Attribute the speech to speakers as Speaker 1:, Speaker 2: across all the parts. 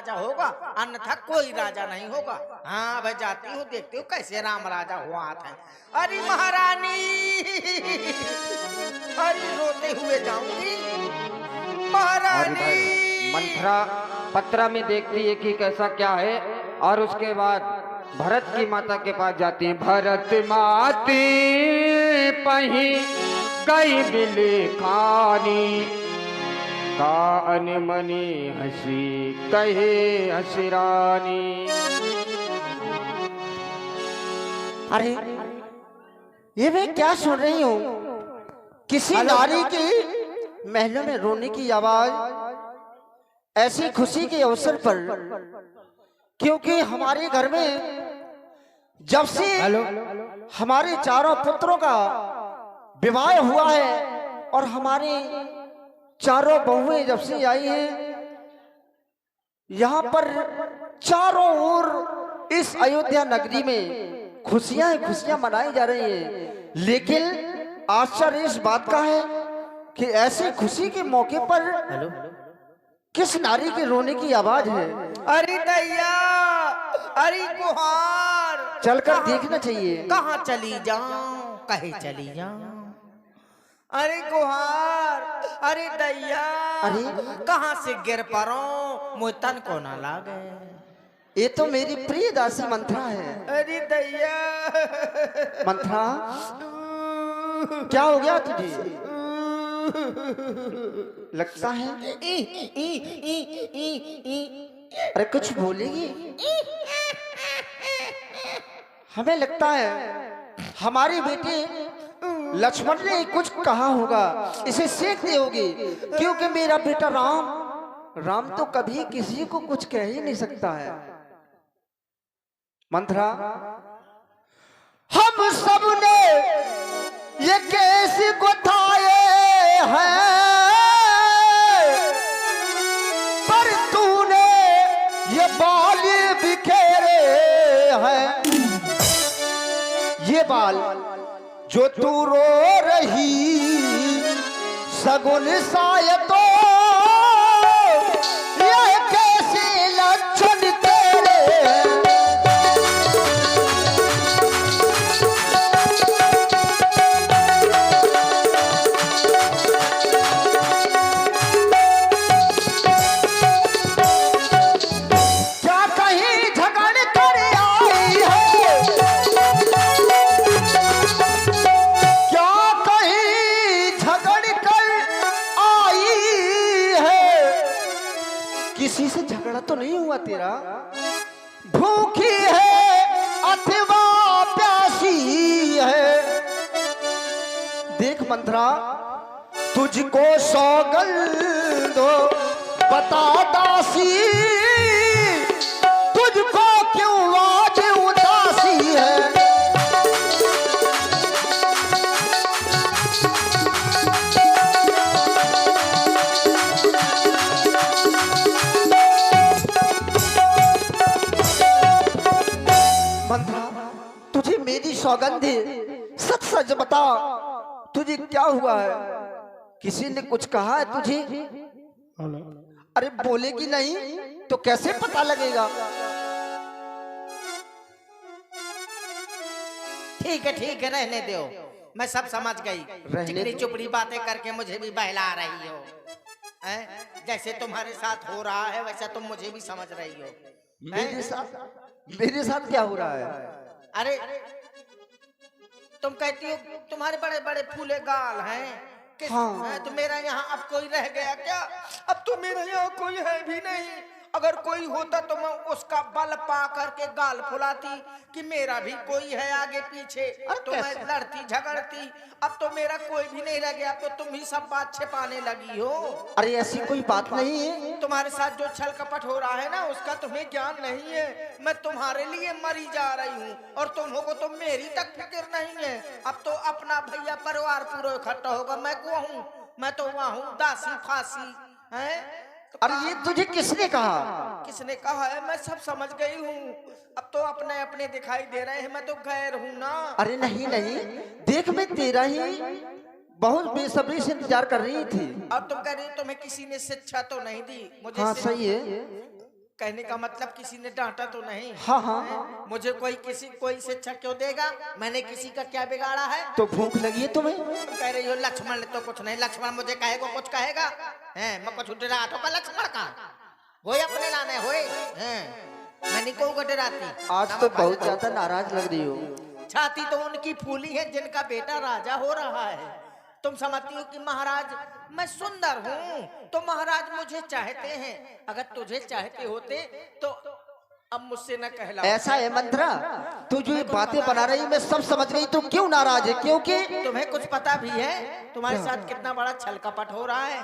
Speaker 1: राजा होगा, अन्यथा कोई राजा नहीं होगा। हाँ भाई जाती हूँ, देखती हूँ कैसे राम राजा हुआ है। अरे महारानी, अरे रोते हुए जाऊंगी महारानी।
Speaker 2: मंथरा पत्रा में देखती है कि कैसा क्या है, और उसके बाद भरत की माता के पास जाती है। भरत माते पही गई बिले खानी, का अनमनी हसी कहे हसीरानी।
Speaker 3: अरे ये मैं क्या सुन रही हूँ? किसी नारी की महलों में रोने की आवाज, ऐसी खुशी के अवसर पर, क्योंकि हमारे घर में जब से हमारे चारों पुत्रों का विवाह हुआ है और हमारी चारों बहुएं जब से आई हैं, यहाँ पर चारों ओर इस अयोध्या नगरी में खुशियां खुशियां मनाई जा रही हैं। लेकिन आश्चर्य इस बात का है कि ऐसी खुशी के मौके पर किस नारी के रोने की आवाज है?
Speaker 1: अरे दैया, अरे गुहार,
Speaker 3: चलकर देखना चाहिए।
Speaker 1: कहाँ चली जाऊं, कहीं चली जाऊं। अरे गुहार, अरे दैया,
Speaker 3: अरे
Speaker 1: कहाँ से गिर पड़ो, मुझ तन को ना लागे।
Speaker 3: ये तो मेरी प्रिय दासी मंथरा है।
Speaker 1: अरे दैया,
Speaker 3: मंथरा क्या हो गया तुझे? लगता है अरे कुछ बोलेगी? हमें लगता है हमारी बेटी लक्ष्मण ने कुछ कहा होगा, इसे सीख दी होगी, क्योंकि मेरा बेटा राम तो कभी किसी को कुछ कह ही नहीं सकता है। मंथरा, हम सब ने ये कैसे गुथाए हैं, पर तूने ये बाल बिखेरे हैं। ये बाल जो तू रो रही सगुन सायतो, ये कैसे लक्षण तेरे हैं। किसी से झगड़ा तो नहीं हुआ तेरा? भूखी है अथवा प्यासी है। देख मंथरा, तुझको सौगंध बता दासी, तुझको क्यों आज उदासी है। तुझे मेरी सौगंध, सच सच बता, तुझे क्या हुआ है? किसी ने कुछ कहा है तुझे? अरे बोलेगी नहीं तो कैसे पता लगेगा?
Speaker 1: ठीक है रहने दो, मैं सब समझ गई। चिकनी चुपड़ी बातें करके मुझे भी बहला रही हो, जैसे तुम्हारे साथ हो रहा है वैसा तुम मुझे भी समझ रही हो।
Speaker 3: मेरे साथ क्या हो रहा है?
Speaker 1: अरे तुम कहती हो तुम्हारे बड़े बड़े फूले गाल हैं। हाँ। तो मेरा यहाँ अब कोई रह गया क्या? अब तो मेरा यहाँ कोई है भी नहीं। अगर कोई होता तो मैं उसका बल पा करके गाल फुलाती कि मेरा भी कोई है आगे पीछे, तो मैं लड़ती झगड़ती। अब तो मेरा कोई भी नहीं रह गया, तो तुम ही सब बात छिपाने लगी हो।
Speaker 3: अरे ऐसी कोई बात नहीं है।
Speaker 1: तुम्हारे साथ जो छल कपट हो रहा है ना, उसका तुम्हें ज्ञान नहीं है। मैं तुम्हारे लिए मरी जा रही हूँ और तुम हो तो मेरी तक फिक्र नहीं है। अब तो अपना भैया परिवार पूरा इकट्ठा होगा, मैं को हूँ, मैं तो वहाँ हूँ दासी फांसी है।
Speaker 3: अरे ये तुझे किसने कहा?
Speaker 1: किसने कहा है? मैं सब समझ गई हूँ। अब तो अपने अपने दिखाई दे रहे हैं, मैं तो गैर हूँ ना।
Speaker 3: अरे नहीं नहीं, देख मैं तेरा ही बहुत बेसब्री से इंतजार कर रही थी।
Speaker 1: और तुम कह रही तुम्हें किसी ने शिक्षा तो नहीं दी मुझे?
Speaker 3: हाँ सही है।
Speaker 1: कहने का मतलब किसी ने डांटा तो नहीं?
Speaker 3: हाँ हाँ।
Speaker 1: मुझे कोई शिक्षा क्यों देगा? मैंने किसी का क्या बिगाड़ा है?
Speaker 3: तो भूख लगी है तुम्हें?
Speaker 1: कह रही हो लक्ष्मण ने तो कुछ नहीं, लक्ष्मण मुझे कहेगा कुछ कहेगा हैं? मैं कुछ डरा तो का लक्ष्मण का होए अपने लाने होए हैं, मैं नहीं कहूँगा डराती।
Speaker 3: आज तो बहुत ज्यादा नाराज लग रही हो।
Speaker 1: छाती तो उनकी फूली है जिनका बेटा राजा हो रहा है। तुम समझती हो कि महाराज मैं सुंदर हूँ तो महाराज मुझे चाहते हैं, अगर तुझे चाहते होते तो अब मुझसे न कहला।
Speaker 3: ऐसा है मंत्रा, तू जो ये बातें बना रही मैं सब समझ गई। तू क्यों नाराज है? क्योंकि
Speaker 1: तुम्हें कुछ पता भी है तुम्हारे साथ कितना बड़ा छल कपट हो रहा है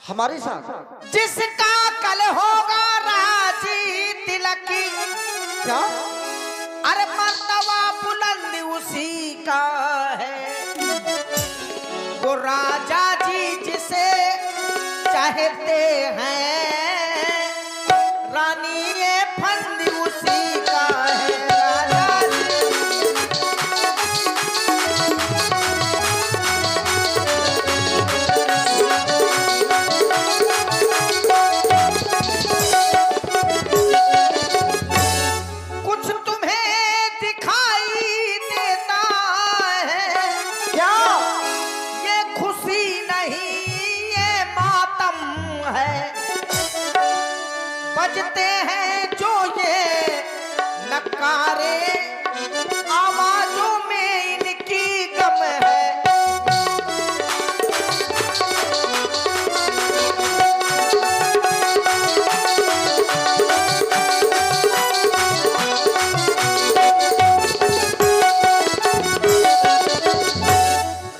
Speaker 3: हमारे साथ।
Speaker 1: जिसका कल होगा राजी तिलकी,
Speaker 3: क्या?
Speaker 1: अरे मर्तबा बुलंद उसी का है। वो राजा जी जिसे चाहते हैं, रानी ये फंद उसी का है। राजा जी कुछ तुम्हें दिखाई देता है
Speaker 3: क्या?
Speaker 1: ये खुशी नहीं ये मातम है। बजते हैं जो ये नकारे, आवाजों में इनकी गम है।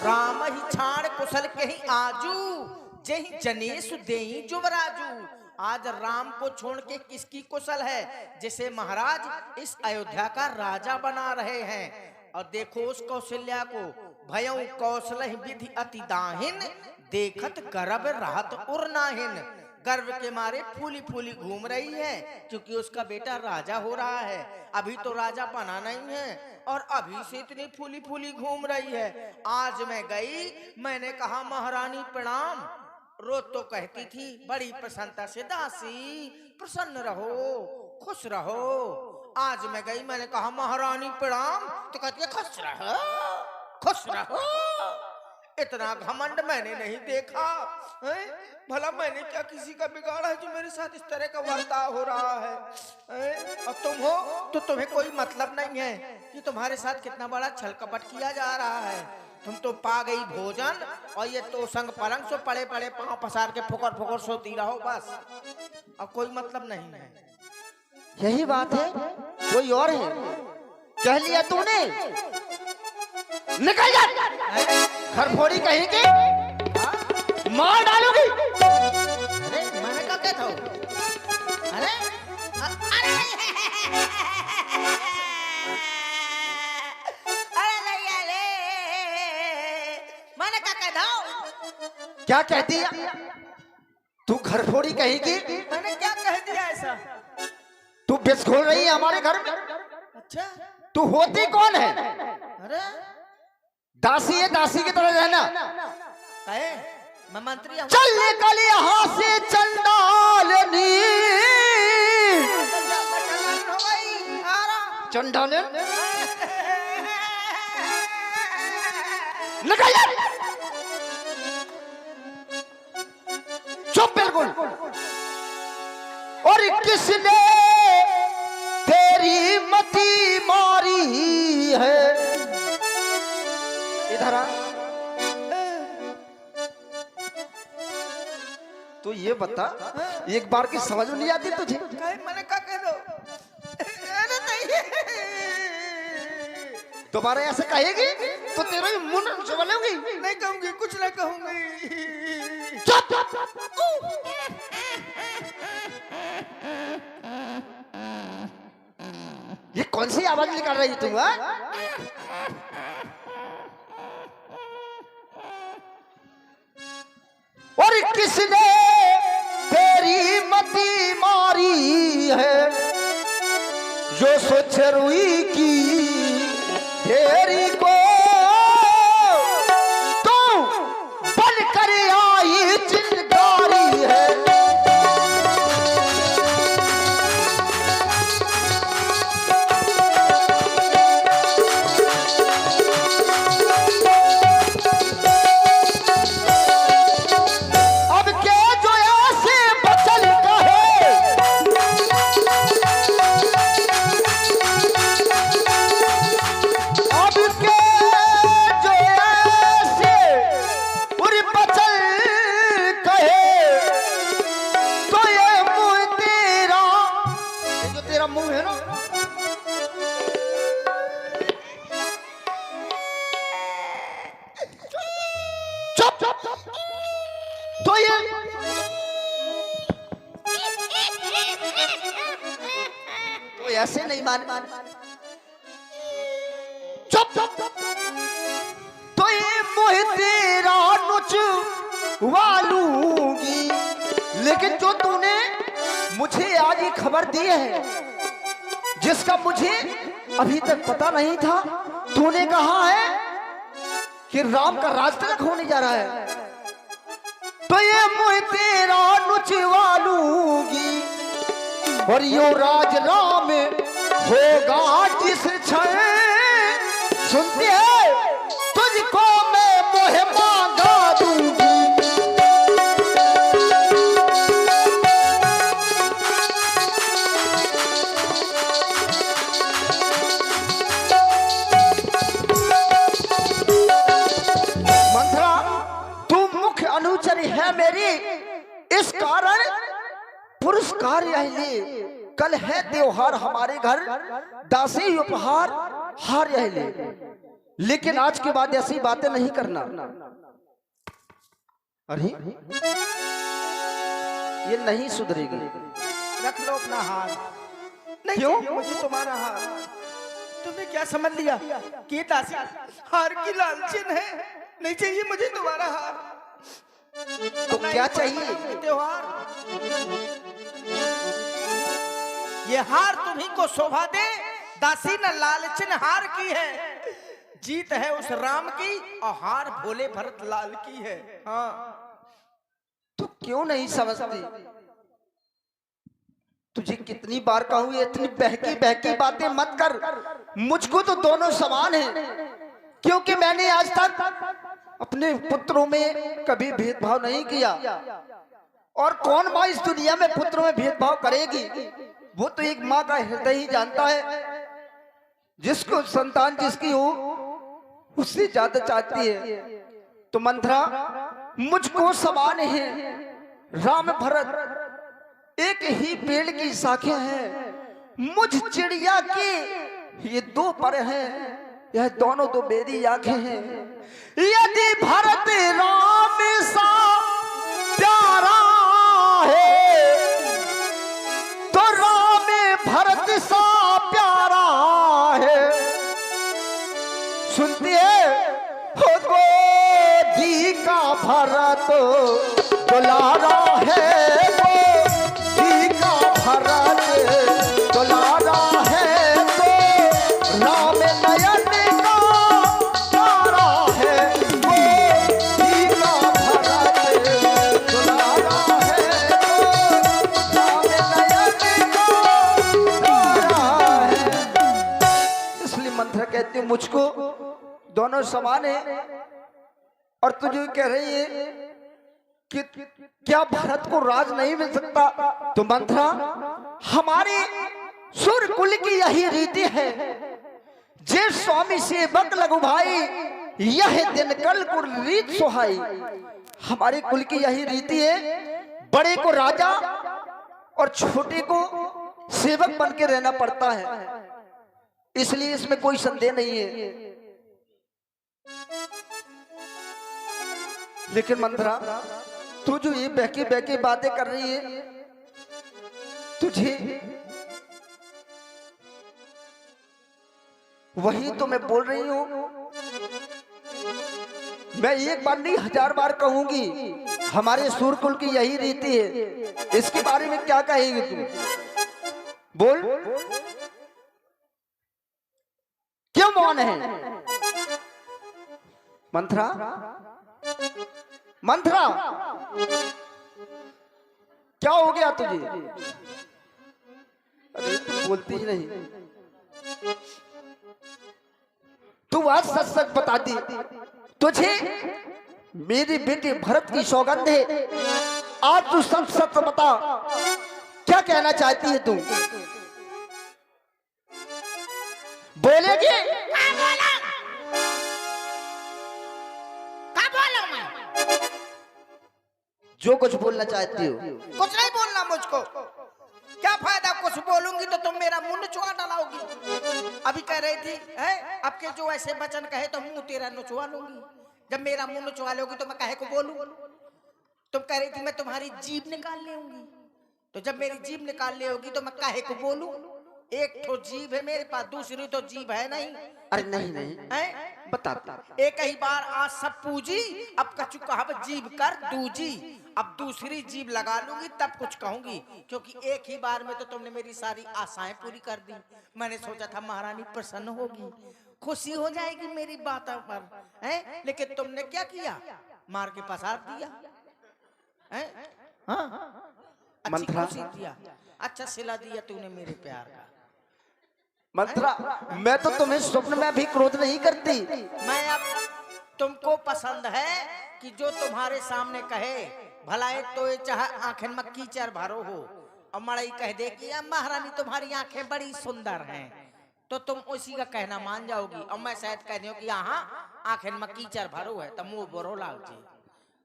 Speaker 1: राम ही छाड़ कुशल के ही आजू, जही जनेश देई जुवराजू। आज राम को छोड़ के किसकी कुशल है, जिसे महाराज इस अयोध्या का राजा बना रहे हैं। और देखो उस कौशल्या को, भयं कौशल विधि अति दाहिन, देखत गर्भ राहत उर्नाहिन। गर्व के मारे फूली फूली घूम रही है क्योंकि उसका बेटा राजा हो रहा है। अभी तो राजा बना नहीं है और अभी से इतनी फूली फूली घूम रही है। आज मैं गई, मैंने कहा महारानी प्रणाम। रोज तो कहती थी बड़ी प्रसन्नता से, दासी प्रसन्न रहो खुश रहो। आज मैं गई, मैंने कहा महारानी प्रणाम, तो कहती है खुश रहो खुश रहो। इतना घमंड मैंने नहीं देखा है? भला मैंने क्या किसी का बिगाड़ा है जो मेरे साथ इस तरह का वर्ताव हो रहा है? और तुम हो तो तुम्हें कोई मतलब नहीं है कि तुम्हारे साथ कितना बड़ा छल कपट किया जा रहा है। तुम तो पा गई भोजन और ये तो संग पलंग सो पड़े पड़े पांव पसार के फुकर फुकर सोती रहो बस, अब कोई मतलब नहीं है।
Speaker 3: यही बात है, कोई और है? कह लिया तूने, निकल जा। घर फोड़ी कहीं की मार डालोगी।
Speaker 1: अरे मैंने क्या कहता हूँ? अरे अरे मैंने क्या कहता हूँ?
Speaker 3: क्या कहती है तू? घर फोड़ी कहीं की।
Speaker 1: मैंने क्या कह दिया ऐसा?
Speaker 3: तू बिस खोल रही है हमारे घर में।
Speaker 1: अच्छा
Speaker 3: तू होती कौन है?
Speaker 1: अरे
Speaker 3: दासी है, दासी की तरह रहना।
Speaker 1: कहे मैं मंत्री हूँ।
Speaker 3: चल निकल यहाँ से चंडालनी। चंडालन निकल जा। चुप बिल्कुल। और किसने तेरी मती मारी है? इधर आ। तो ये बता, एक बार की समझ में नहीं आती तुझे?
Speaker 1: कहे मैंने क्या कह दो? अरे नहीं
Speaker 3: दोबारा ऐसे कहेगी तो तेरे मुंह चबलेगी।
Speaker 1: नहीं कहूंगी, कुछ ना कहूंगी।
Speaker 3: चुप। ये कौन सी आवाज निकाल रही है तू? और किसने तेरी मती मारी है? जो सोच रुई की ढेरी को तो बन कर आई चिंगारी है। का मुंह है ना, चुप चुप। तो ये तो ऐसे नहीं मान चुप चुप। तो ये मोह तेरा नुच वालूंगी, लेकिन जो तूने मुझे आज ये खबर दी है, जिसका मुझे अभी तक पता नहीं था, तूने कहा है कि राम का राज तिलक होने जा रहा है, तो ये मुझे तेरा नुचवा लूंगी और यो राज राम होगा जिस क्षण। सुनते हैं तुझको मैं मोह मांगा दूंगी। मंथरा तू मुख्य अनुचर है मेरी, इस कारण पुरस्कार यही ले। कल है त्योहार हमारे घर, दासी उपहार हार यही ले, लेकिन आज के बाद ऐसी बातें नहीं करना। अरे ये नहीं सुधरेगी।
Speaker 1: रख लो अपना हार। नहीं
Speaker 3: क्यों?
Speaker 1: चाहिए मुझे तुम्हारा हार। तुमने क्या समझ लिया कि दासी हार की लालचन है? नहीं चाहिए मुझे तुम्हारा हार।
Speaker 3: तो क्या चाहिए?
Speaker 1: त्योहार ये हार तुम्ही को शोभा दे। दासी न लालचन हार की है, जीत है उस राम की और हार भोले भरत लाल की है। हाँ
Speaker 3: तो क्यों नहीं समझती? तुझे कितनी बार कहूं ये इतनी बहकी बहकी बातें मत कर। मुझको तो दोनों समान हैं, क्योंकि मैंने आज तक अपने पुत्रों में कभी भेदभाव नहीं किया। और कौन माँ इस दुनिया में पुत्रों में भेदभाव करेगी? वो तो एक माँ का हृदय ही जानता है। जिसको संतान जिसकी हो उससे ज्यादा चाहती है। तो मंथरा मुझको समान है। राम भरत एक ही पेड़ की शाखें हैं। मुझ चिड़िया की ये दो पर हैं, यह दोनों तो मेरी आंखें हैं। यदि भरत राम सा प्यारा है तो राम भरत सा प्यारा है। सुनती है हो गोदी का भरत दुलारा है, गोदी का भरत दुलारा है, तो राम नयन का तारा है, गोदी का भरत दुलारा है, तो राम नयन का तारा है। इसलिए मंथरा कहती हूँ मुझको दोनों समान है। और तुझे कह रही है कि क्या भरत को राज नहीं मिल सकता? तो मंथरा हमारे सूर्य कुल की यही रीति है। जे स्वामी सेवक लघु भाई, यह दिन कल कुल रीत सुहाई। हमारे कुल की यही रीति है, बड़े को राजा और छोटे को सेवक बन के रहना पड़ता है। इसलिए इसमें कोई संदेह नहीं है। लेकिन मंथरा तू जो ये बहकी बहकी बातें कर रही है, तुझे वही तो मैं बोल रही हूं। मैं एक बार नहीं 1000 बार कहूंगी, हमारे सूर्यकुल की यही रीति है। इसके बारे में क्या कहेगी तू? बोल, क्यों मौन है? मंथरा, मंथरा क्या हो गया तुझे? अरे तू बोलती ही नहीं। तू आज सच सच बताती, तुझे मेरी बेटी भरत की सौगंध है। आज तू सच सच बता, क्या कहना चाहती है तू? बोलेगी? जो कुछ बोलना चाहती हो।
Speaker 1: कुछ नहीं बोलना मुझको। क्या फायदा? कुछ बोलूंगी तो तुम मेरा नुचवा डालाओगी। अभी कह रही थी है आपके जो ऐसे वचन कहे तो मुंह तेरा नुचवा लूंगी। जब मेरा मुंह नुचवा लोगी तो मैं काहे को बोलूं? तुम कह रही थी मैं तुम्हारी जीभ निकाल लेऊंगी, तो जब मेरी जीभ निकाल ले होगी तो मैं काहे को बोलूं? एक तो जीभ है मेरे पास, दूसरी तो जीभ है नहीं।
Speaker 3: अरे नहीं नहीं
Speaker 1: है
Speaker 3: बता।
Speaker 1: एक ही बार आज सब पूजी, अब कछु कहावत जीभ कर दूजी। अब दूसरी जीभ लगा लूंगी तब कुछ कहूंगी, क्योंकि एक ही बार में तो तुमने मेरी सारी आशाएं पूरी कर दी। मैंने सोचा था महारानी प्रसन्न होगी, खुशी हो जाएगी मेरी बातों पर, है? लेकिन तुमने क्या किया? मार के पसार दिया। हाँ अच्छी खुशी दिया, अच्छा सिला दिया तूने मेरे प्यार का।
Speaker 3: मंत्रा, मैं तो तुम्हें स्वप्न में भी क्रोध नहीं करती।
Speaker 1: मैं अब तुमको पसंद है कि जो तुम्हारे सामने कहे भला एक तो ये चाहे आंखें में कीचड़ भरो हो और मड़ई कह दे कि महारानी तुम्हारी आंखें बड़ी सुंदर हैं, तो तुम उसी का कहना मान जाओगी। और मैं शायद कह दूं कि यहाँ आंखें में कीचड़ भरो है तो मुंह बोरो लाल जी।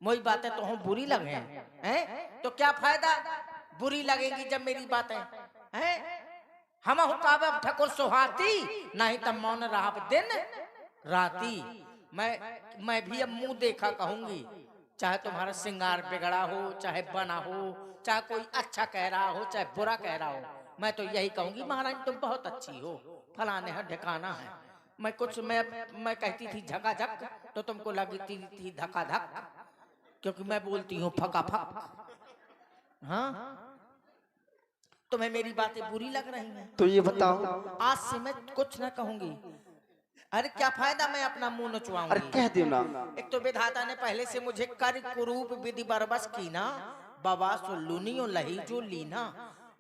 Speaker 1: वही बातें तो हम बुरी लगे हैं, तो क्या फायदा? बुरी लगेगी जब मेरी बातें हैं। हम हुकाब ठकुर सुहाती नहीं तब मौन रहा दिन राती। मैं भी अब मुंह देखा कहूंगी, चाहे तुम्हारा श्रृंगार बिगड़ा हो, चाहे बना हो, चाहे कोई अच्छा कह रहा हो, चाहे बुरा कह रहा हो, मैं तो यही कहूंगी महारानी तुम बहुत अच्छी हो, फलाने है ढिकाना है। मैं कहती थी झकाझक तो तुमको लगी थी धकाधक, क्योंकि मैं बोलती हूँ फकाफक। हाँ तुम्हें मेरी बातें बुरी लग रही हैं
Speaker 3: तो ये बताओ।
Speaker 1: आज से मैं कुछ न कहूंगी। अरे क्या फायदा मैं अपना मुंह नचवाऊंगी?
Speaker 3: अरे कह दो ना।
Speaker 1: एक तो विधाता ने पहले से मुझे कर कुरूप विधि बरबस कीना, बाबा सुल्लूनी और लही जो लीना।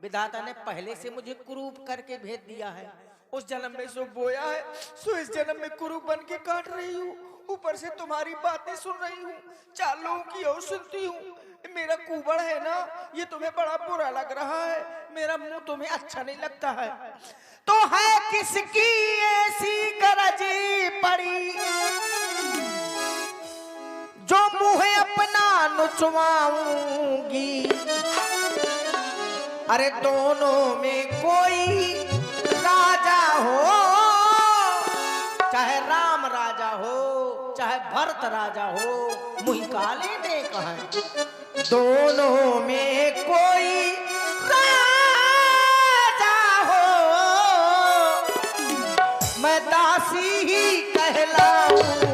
Speaker 1: विधाता ने पहले से मुझे कुरूप करके भेज दिया है। उस जन्म में सो बोया है, सो इस जन्म में कुरूप बन के काट रही हूँ। ऊपर से तुम्हारी बातें सुन रही हूँ, चार लोगों की और सुनती हूँ। मेरा कुबड़ है ना, ये तुम्हें बड़ा बुरा लग रहा है, मेरा मुंह तुम्हें अच्छा नहीं लगता है। तो है किसकी ऐसी गरजी पड़ी जो मुंह अपना नुचवाऊंगी। अरे दोनों में कोई राजा हो, चाहे राम राजा हो, चाहे भरत राजा हो, मुही काले ने कहा दोनों में कोई राजा हो, मैं दासी ही कहलाऊंगी।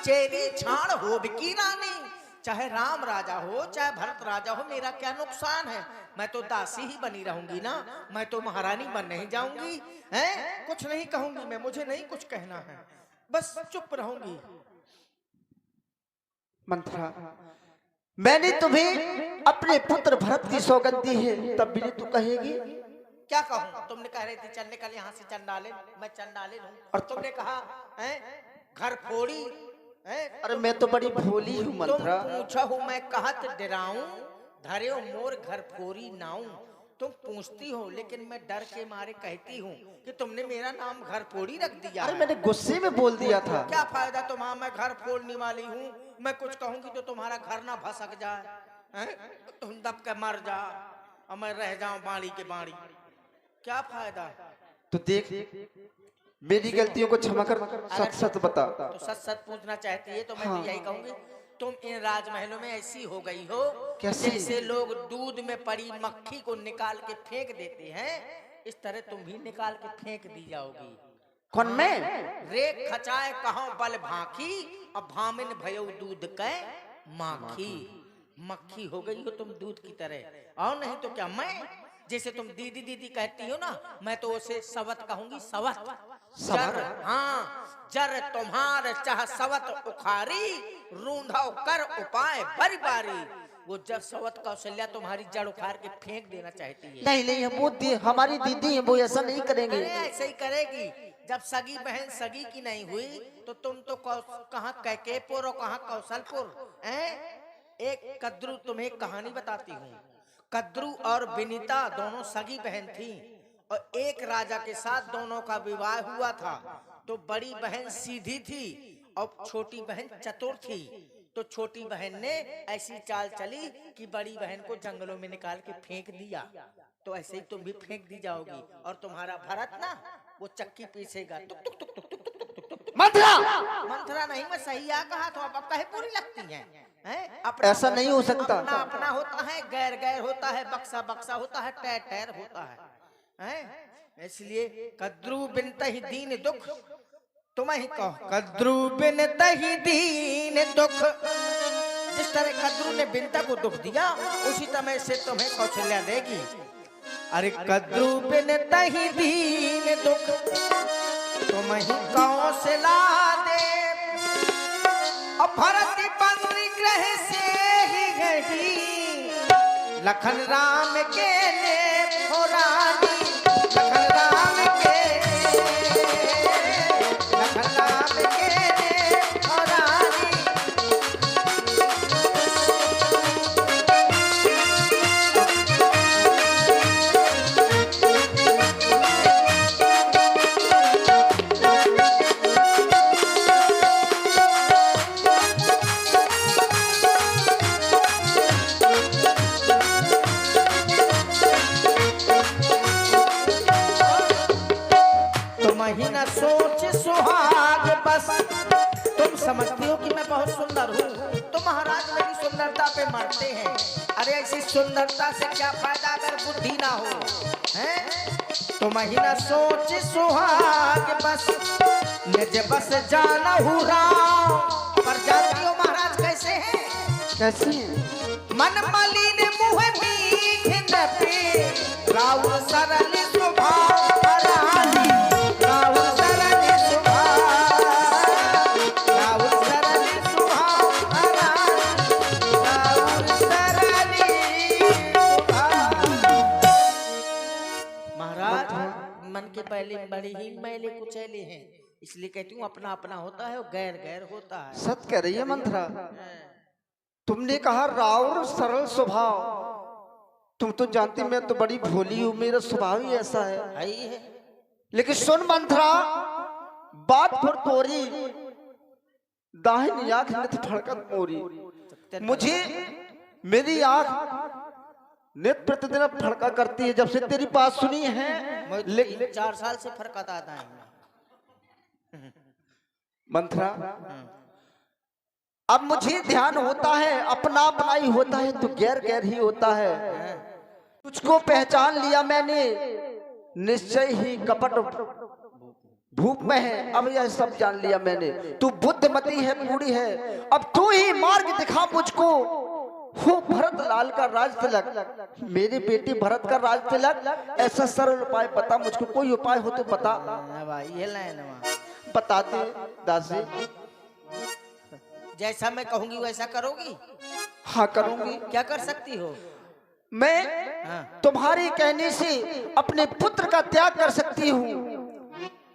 Speaker 1: चेरी छाड़ हो की रानी, चाहे राम राजा हो चाहे भरत राजा हो, मेरा क्या नुकसान है? मैं तो दासी ही बनी रहूंगी ना, मैं तो महारानी बन नहीं जाऊंगी। हैं कुछ नहीं कहूंगी मैं, मुझे नहीं कुछ कहना है, बस चुप रहूंगी।
Speaker 3: मंत्रा, मैंने तुम्हें अपने पुत्र भरत की सौगंध दी है, तब भी तू कहेगी?
Speaker 1: क्या कहूँ? तुमने कह रही थी चलने कल यहाँ से चंडाले, मैं चंडाले हूँ, और तुमने कहा घर फोड़ी।
Speaker 3: अरे मैं तो बड़ी भोली हूँ मंत्रा।
Speaker 1: तुम पूछा हूँ मैं कहत डराऊं, धरे मोर घर फोरी नाऊं। तुम पूछती हो लेकिन मैं डर के मारे कहती हूँ कि तुमने मेरा नाम घर फोड़ी रख दिया।
Speaker 3: अरे मैंने गुस्से में बोल दिया था।
Speaker 1: क्या फायदा तुम्हारा, मैं घर फोड़ने वाली हूँ। मैं कुछ कहूंगी तो तुम्हारा घर ना भसक जाए, तुम दब के मर जा और मैं रह जाऊं बाड़ी के बाड़ी, क्या फायदा?
Speaker 3: तो देख मेरी गलतियों को क्षमा कर, सच सच बता।
Speaker 1: तो सच सच पूछना चाहती है तो मैं तो यही कहूंगी, तुम इन राजमहलों में ऐसी हो गई हो
Speaker 3: कैसे?
Speaker 1: जैसे लोग दूध में पड़ी मक्खी को निकाल के फेंक देते हैं, इस तरह तुम भी निकाल के फेंक दी जाओगी।
Speaker 3: कौन मैं?
Speaker 1: रे खचाए कहो बल भाखी, अब भामिन भयो दूध कै माखी। मक्खी हो गई हो तुम दूध की तरह, और नहीं तो क्या मैं? जैसे तुम दीदी दीदी कहती हो ना, मैं तो उसे सवत कहूंगी, सवत। जर, हाँ जर तुम्हार चाह सवत उखारी, रूंधा कर उपाय बरी बारी। वो जब सवत कौशल्या तुम्हारी जड़ उखाड़ के फेंक देना चाहती है।
Speaker 3: नहीं नहीं, वो हमारी दीदी है, वो ऐसा नहीं करेंगे।
Speaker 1: ऐसे ही करेगी। जब सगी बहन सगी की नहीं हुई तो तुम तो कहाँ कैकेपुर और कहाँ कौशलपुर। एक कद्रू तुम्हें कहानी बताती हूँ। कद्रू और विनीता दोनों सगी बहन थी और एक राजा के साथ दोनों का विवाह हुआ था। तो बड़ी बहन सीधी थी और छोटी बहन चतुर थी। तो छोटी बहन ने ऐसी चाल चली कि बड़ी बहन को जंगलों में निकाल के फेंक दिया। तो ऐसे ही तुम भी फेंक दी जाओगी और तुम्हारा भरत ना वो चक्की पीसेगा। टुक टुक टुक टुक टुक टुक टुक टुक।
Speaker 3: मंथरा,
Speaker 1: मंथरा नहीं, मैं सही आ कहा तो अब कहे पूरी लगती हैं?
Speaker 3: ऐसा नहीं हो सकता।
Speaker 1: अपना अपना होता है, गैर गैर होता है, बक्सा बक्सा होता है, टैर टैर होता है। इसलिए कद्रू बिनते ही दीन दुख, तुम ही कहो कद्रू बिनते ही दीन दुख। जिस तरह कद्रू ने बिनता को दुख दिया उसी तरह से तुम्हें कौशल्या देगी। अरे कद्रू बिनते ही दीन दुख, तुम ही कौशला दे। और भरत परिग्रह से ही गई लखन राम के ने हो रानी। लखन राम के लखन राम के ने हो रानी। महीना सोच सुहाग बस। तुम समझती हो कि मैं बहुत सुंदर हूँ तो महाराज मेरी सुंदरता पे मरते हैं। अरे ऐसी सुंदरता से क्या फायदा अगर बुद्धि ना हो, हैं? तो महीना सोच सुहाग बस, निज बस जाना हुआ। पर जानती हो महाराज कैसे हैं?
Speaker 3: कैसी?
Speaker 1: मन मलिन मुँह मीठ न पे, राहुल सरल स्वभाव हरानी। राहुल सरल स्वभाव, राहुल सरल स्वभाव हरानी। राहुल सरल स्वभाव। महाराज मन के पहले बड़े ही मैले कुचैले हैं, इसलिए कहती हूँ अपना अपना होता है और गैर गैर होता है।
Speaker 3: सत कह रही है मंथरा। तुमने कहा राउर सरल स्वभाव, तुम तो जानती मैं तो बड़ी भोली हूँ, मेरा स्वभाव ही ऐसा है। लेकिन सुन मंथरा, बात पर तोरी दाहिनी आंख नित फड़कत मोरी। मुझे मेरी आंख नित प्रतिदिन फड़का करती है जब से तेरी बात सुनी है। लेकिन
Speaker 1: 4 साल से फरकत आता है
Speaker 3: मंथरा, अब मुझे ध्यान होता है अपना अपना ही होता है तो गैर गैर ही होता है। तुझको पहचान लिया मैंने, निश्चय ही कपट भूप में है, अब यह सब जान लिया मैंने। तू बुद्धिमती है, पूरी है, अब तू ही मार्ग दिखा मुझको। हो भरत लाल का राज तिलक, मेरी बेटी भरत का राज तिलक, ऐसा सरल उपाय बता मुझको, कोई उपाय हो तो बता। बताते दासी।
Speaker 1: जैसा मैं कहूंगी वैसा करोगी?
Speaker 3: हाँ करूंगी।
Speaker 1: क्या कर सकती हो?
Speaker 3: मैं तुम्हारी कहने से अपने पुत्र का त्याग कर सकती हूँ।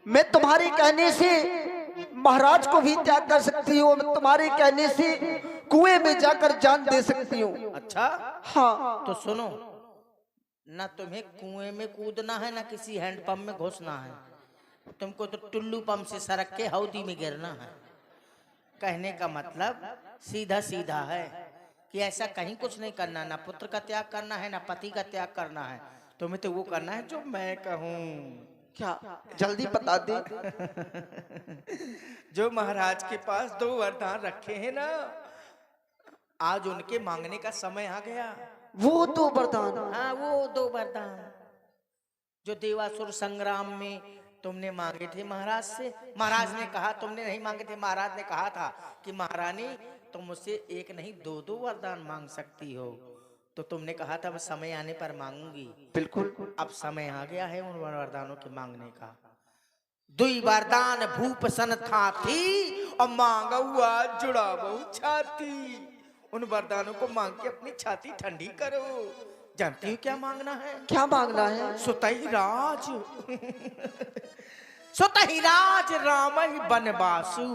Speaker 3: मैं तुम्हारी कहने से महाराज को भी त्याग कर सकती हूँ। मैं तुम्हारी कहने से कुएं में जाकर जान दे सकती हूँ।
Speaker 1: अच्छा
Speaker 3: हाँ
Speaker 1: तो सुनो, ना तुम्हें कुएं में कूदना है ना किसी हैंडपंप में घुसना है, तुमको तो टुल्लू पंप से सरक के हौदी में गिरना है। कहने का मतलब सीधा सीधा है कि ऐसा कहीं कुछ नहीं करना, ना पुत्र का त्याग करना है ना पति का त्याग करना है, तुम्हें तो वो करना है जो मैं कहूँ।
Speaker 3: क्या? जल्दी बता दे।
Speaker 1: जो महाराज के पास 2 वरदान रखे हैं ना, आज उनके मांगने का समय आ गया।
Speaker 3: वो 2 वरदान?
Speaker 1: हाँ वो 2 वरदान जो देवासुर संग्राम में तुमने मांगे थे महाराज से। महाराज ने कहा, तुमने नहीं मांगे थे, महाराज ने कहा था कि महारानी तुम मुझसे 1 नहीं 2 वरदान मांग सकती हो। तो तुमने कहा था मैं समय आने पर मांगूंगी।
Speaker 3: बिल्कुल,
Speaker 1: अब समय आ गया है उन वरदानों के मांगने का। 2 वरदान भूप सन था थी और मांगा हुआ जुड़ा बहु छाती। उन वरदानों को मांग के अपनी छाती ठंडी करो। जानती हो क्या मांगना है?
Speaker 3: क्या मांगना है?
Speaker 1: सुतहि राज सुतहि राज राम ही बनवासु,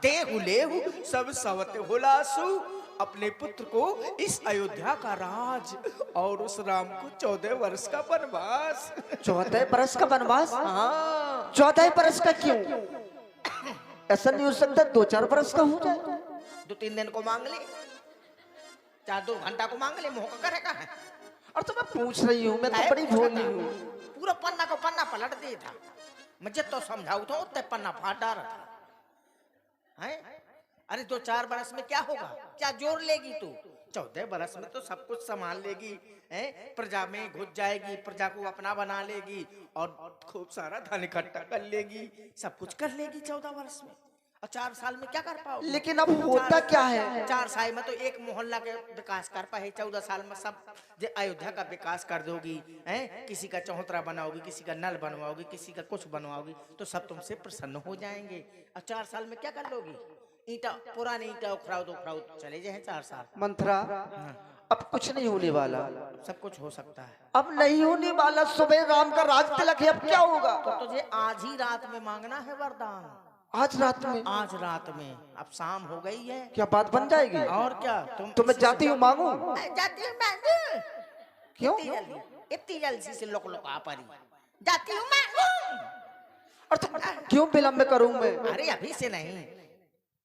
Speaker 1: देहु लेहु सब सवत हुलासु। अपने पुत्र को इस अयोध्या का राज और उस राम को 14 वर्ष का वनवास।
Speaker 3: 14 बरस का वनवास?
Speaker 1: हाँ
Speaker 3: 14 बरस का क्यों? ऐसा नहीं हो सकता 2-4 बरस का हो जाए?
Speaker 1: 2-3 दिन को मांग ले, 4-2 घंटा को मांग ले, मोह का करेगा है।
Speaker 3: और तो मैं पूछ रही हूँ, मैं तो बड़ी भोली हूँ।
Speaker 1: पूरा पन्ना को पन्ना पलट दे था, मुझे तो समझाऊ तो उतने पन्ना फाड़ डाला था है। अरे 2-4 बरस में क्या होगा, क्या जोर लेगी तू? 14 बरस में तो सब कुछ संभाल लेगी है, प्रजा में घुस जाएगी, प्रजा को अपना बना लेगी और खूब सारा धन इकट्ठा कर लेगी, सब कुछ कर लेगी 14 वर्ष में। और 4 साल में क्या कर पाओगे?
Speaker 3: लेकिन अब होता क्या है?
Speaker 1: 4 साल में तो एक मोहल्ला के विकास कर पाए, 14 साल में सब जो अयोध्या का विकास कर दोगी हैं, किसी का चौहतरा बनाओगी, किसी का नल बनवाओगी, किसी का कुछ बनवाओगी, तो सब तुमसे प्रसन्न हो जाएंगे। और 4 साल में क्या कर लोगी? ईटा, पुरानी ईटा उखड़ाओ चले जाए 4 साल।
Speaker 3: मंथरा, अब कुछ नहीं होने वाला।
Speaker 1: सब कुछ हो सकता है।
Speaker 3: अब नहीं होने वाला, सुबह राम का राज तिलक है, अब क्या होगा?
Speaker 1: तो तुझे आज ही रात में मांगना है वरदान।
Speaker 3: आज रात में?
Speaker 1: आज रात में, अब शाम हो गई है।
Speaker 3: क्या बात बन जाएगी?
Speaker 1: और क्या?
Speaker 3: तो मैं जाती हूँ, मांगू?
Speaker 1: जाती हूँ मांगू।
Speaker 3: क्यों?
Speaker 1: इतनी जल्दी से लोक आ पड़ी, जाती हूँ मांगू।
Speaker 3: और तो क्यों विलम्ब करूं मैं?
Speaker 1: अरे अभी से नहीं,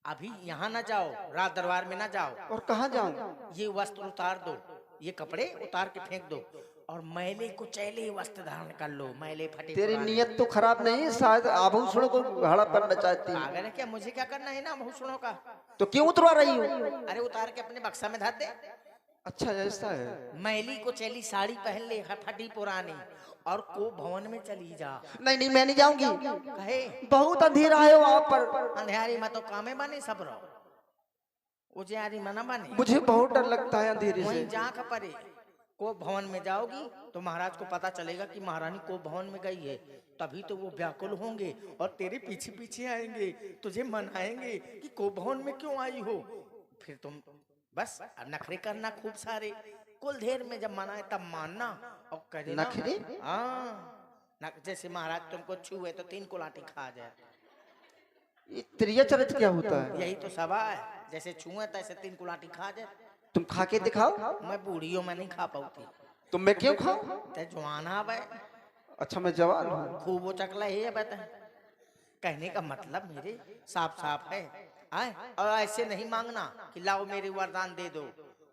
Speaker 1: अभी यहाँ ना जाओ, राज दरबार में ना जाओ।
Speaker 3: और कहाँ जाऊं?
Speaker 1: ये वस्त्र उतार दो, ये कपड़े उतार के फेंक दो और मैले कुचैले वस्त्र धारण कर लो, मैले फटे।
Speaker 3: तेरी नीयत तो खराब नहीं, शायद आभूषणों को हड़प करना चाहती है।
Speaker 1: पागल है क्या? मुझे क्या करना है ना आभूषणों का?
Speaker 3: तो क्यों उतरवा रही हूँ?
Speaker 1: अरे उतार के अपने बक्सा में धर दे।
Speaker 3: अच्छा ऐसा है।
Speaker 1: मैली कुचैली साड़ी पहन ले, फटी पुरानी, और को भवन में चली जा।
Speaker 3: नहीं मैं नहीं जाऊंगी।
Speaker 1: कहे
Speaker 3: बहुत अंधेरा है वहाँ पर।
Speaker 1: अंधेरी में तो कामे बने सब रहो, उजियारी में न बने।
Speaker 3: मुझे बहुत डर लगता है अंधेरे से।
Speaker 1: वहीं जा कर परे को भवन में जाओगी तो महाराज को पता चलेगा कि महारानी को भवन में गई है, तभी तो वो व्याकुल होंगे और तेरे पीछे पीछे आएंगे, तुझे मनाएंगे कि को भवन में क्यों आई हो। फिर तुम बस नखरे करना खूब सारे, कुल देर में जब मनाए तब मानना और करे
Speaker 3: नखरे?
Speaker 1: हाँ, जैसे महाराज तुमको छुए तो 3 कुलाटी खा जाए।
Speaker 3: ये त्रिया चरित्र क्या होता है?
Speaker 1: यही तो सभा है, जैसे छुए तैसे 3 कुलाटी खा जाए।
Speaker 3: तुम खा के दिखाओ।
Speaker 1: मैं बूढ़ियों में नहीं खा पाती।
Speaker 3: तो मैं क्यों खाऊं?
Speaker 1: ते जवान है।
Speaker 3: अच्छा मैं जवान हूँ।
Speaker 1: खूब वो चकला है बता। कहने का मतलब मेरे साफ साफ है आए, और ऐसे नहीं मांगना कि लाओ मेरे वरदान दे दो,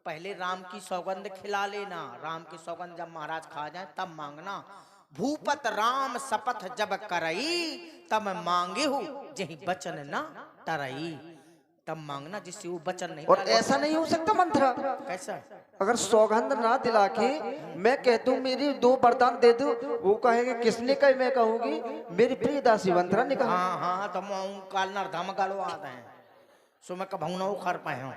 Speaker 1: पहले राम की सौगंध खिला लेना। राम की सौगंध जब महाराज खा जाए तब मांगना। भूपत राम शपथ जब करई तब मांगे हो, जही बचन ना टरई। तब मांगना जिससे वो बचन नहीं।
Speaker 3: और ऐसा नहीं हो सकता मंत्रा?
Speaker 1: कैसा?
Speaker 3: अगर सौगंध ना दिला के मैं कह दूं मेरी 2 वरदान दे दो, वो कहेगा किसने कहे? मैं कहूंगी मेरी प्रिय दासी मंत्रा ने कहा।
Speaker 1: हाँ तो मैं काल नरधम गालो आते हैं, सो मैं कभू ना उखड़ पाए हूँ।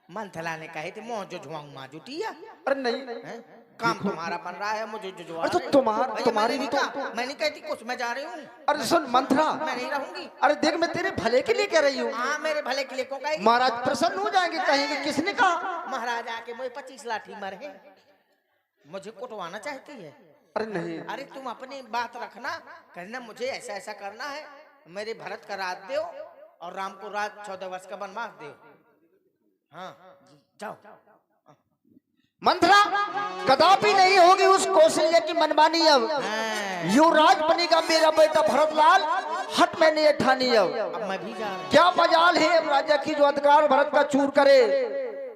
Speaker 1: मंथला ने कहे थे मोह जो जुआऊं माँ जुटिया।
Speaker 3: अरे नहीं,
Speaker 1: काम तुम्हारा बन रहा है, मुझे जुआ।
Speaker 3: अरे तो तुम्हारी भी तो
Speaker 1: मैं नहीं कहती कुछ, मैं जा रही हूँ।
Speaker 3: अरे सुन मंथरा,
Speaker 1: मैं नहीं रहूंगी।
Speaker 3: अरे देख मैं तेरे भले के लिए कह रही हूँ।
Speaker 1: हाँ मेरे भले के लिए को कहेगी।
Speaker 3: महाराज प्रसन्न हो जाएंगे, कहेंगे किसने कहा?
Speaker 1: महाराज आके मुझे 25 लाठी मरे, मुझे कुटवाना चाहती है।
Speaker 3: अरे नहीं,
Speaker 1: अरे तुम अपनी बात रखना, कहना मुझे ऐसा ऐसा करना है, मेरे भरत का राज दो और राम को राज 14 वर्ष का वनवास दो। हाँ जाओ।
Speaker 3: मंथरा कदापि नहीं होगी उस कौशल्य की मनमानी। अब युवराज बनेगा मेरा बेटा भरतलाल, हट मैंने ये ठानी। अब
Speaker 1: मैं भी जा रहा हूँ।
Speaker 3: क्या मजाल है अब राजा की जो अधिकार भरत का चूर करे।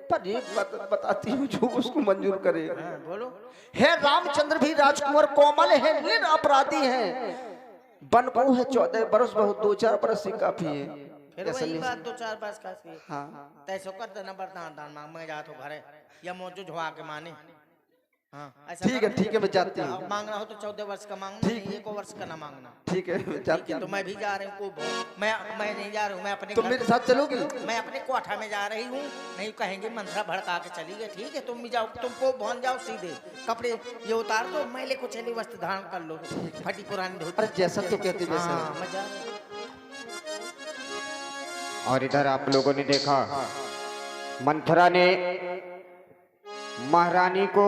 Speaker 3: पर एक बात बताती हूँ जो उसको मंजूर करे।
Speaker 1: बोलो।
Speaker 3: है रामचंद्र भी राजकुमार कोमल है, निर अपराधी है। बन को है 14 बरस, बहुत 2-4 बरस ही काफी है।
Speaker 1: फिर वही बात 2-4 बरस का सी।
Speaker 3: हाँ
Speaker 1: तैसो कर देना वरदान दान मांग, मैं जात हो घरे या मोजो झुआ के माने। हाँ ऐसा
Speaker 3: ठीक है मैं जाती हूँ।
Speaker 1: मांगना हो तो 14 वर्ष का मांगना, नहीं 1 वर्ष का ना मांगना।
Speaker 3: ठीक है मैं जाती हूँ।
Speaker 1: तो मैं भी जा रही हूँ। मैं नहीं जा रही हूँ, मैं अपने
Speaker 3: तुम मेरे साथ चलोगी?
Speaker 1: मैं अपने कोठा में जा रही हूँ। नहीं कहेंगे मंथरा भड़का के चली गई। ठीक है तुम भी जाओ, तुमको पहुंच जाओ सीधे, कपड़े ये उतार दो, मैले को चली वस्त्र धारण कर लो, फटी पुरानी धोती।
Speaker 3: अरे जैसा तो कहती वैसा।
Speaker 1: हाँ मैं जा रही हूँ।
Speaker 2: और इधर आप लोगों ने देखा मंथरा ने महारानी को